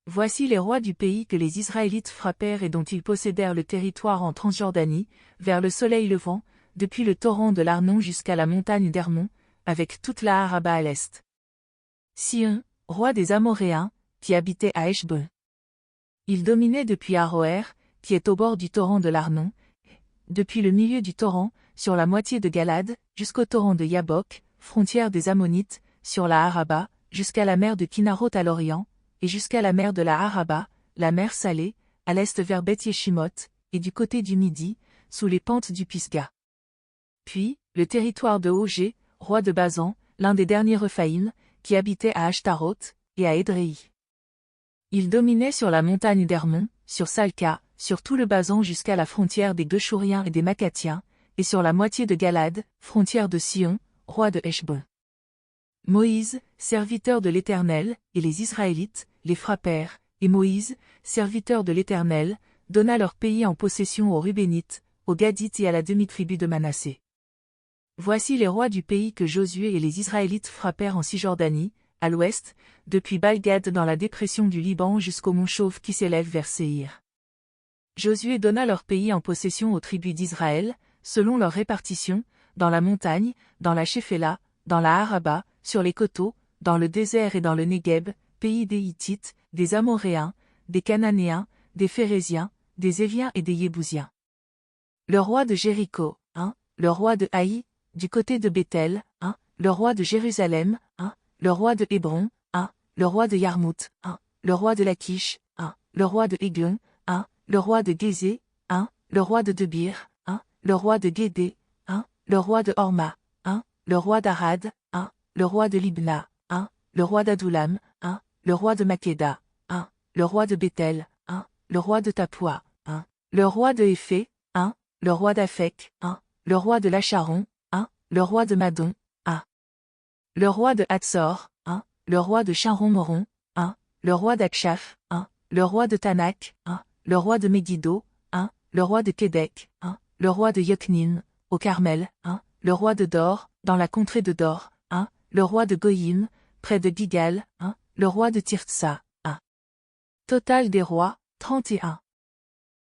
Voici les rois du pays que les Israélites frappèrent et dont ils possédèrent le territoire en Transjordanie, vers le soleil levant, depuis le torrent de l'Arnon jusqu'à la montagne d'Hermon, avec toute la Araba à l'est. Sihon, roi des Amoréens, qui habitait à Heshbon. Il dominait depuis Aroër, qui est au bord du torrent de l'Arnon, depuis le milieu du torrent, sur la moitié de Galad, jusqu'au torrent de Yabok, frontière des Ammonites, sur la Araba, jusqu'à la mer de Kinnaroth à l'Orient, et jusqu'à la mer de la Araba, la mer Salée, à l'est vers Beth-Yeshimoth, et du côté du Midi, sous les pentes du Pisga. Puis, le territoire de Ogé, roi de Basan, l'un des derniers Rephaïm, qui habitait à Ashtaroth, et à Édréi. Il dominait sur la montagne d'Hermon, sur Salca, sur tout le Basan jusqu'à la frontière des Geshuriens et des Makathiens, et sur la moitié de Galad, frontière de Sihon, roi de Heshbon. Moïse, serviteur de l'Éternel, et les Israélites, les frappèrent, et Moïse, serviteur de l'Éternel, donna leur pays en possession aux Rubénites, aux Gadites et à la demi-tribu de Manassé. Voici les rois du pays que Josué et les Israélites frappèrent en Cisjordanie, à l'ouest, depuis Baal-Gad dans la dépression du Liban jusqu'au mont Chauve qui s'élève vers Séhir. Josué donna leur pays en possession aux tribus d'Israël, selon leur répartition, dans la montagne, dans la Shéphéla, dans la Araba, sur les coteaux, dans le désert et dans le Négueb, pays des Hittites, des Amoréens, des Cananéens, des Phéréziens, des Éviens et des Yébousiens. Le roi de Jéricho, le roi de Haï, du côté de Béthel, le roi de Jérusalem, le roi de Hébron, le roi de Yarmout, le roi de Lachish, le roi de Églon, le roi de Gézé, le roi de Debir, le roi de Guédé, le roi de Horma, le roi d'Arad, le roi de Libna, le roi d'Adoulam, le roi de Makeda, le roi de Béthel, le roi de Tapoua, le roi de Éphé, le roi d'Aphek, le roi de Lacharon, le roi de Madon, le roi de Hatzor, le roi de Charon-Moron, le roi d'Akshaph, le roi de Tanak, le roi de Megiddo, le roi de Kédek, le roi de Yoknin, au Carmel, le roi de Dor, dans la contrée de Dor, le roi de Goyim, près de Gigal, le roi de Tirtsa. Total des rois, 31.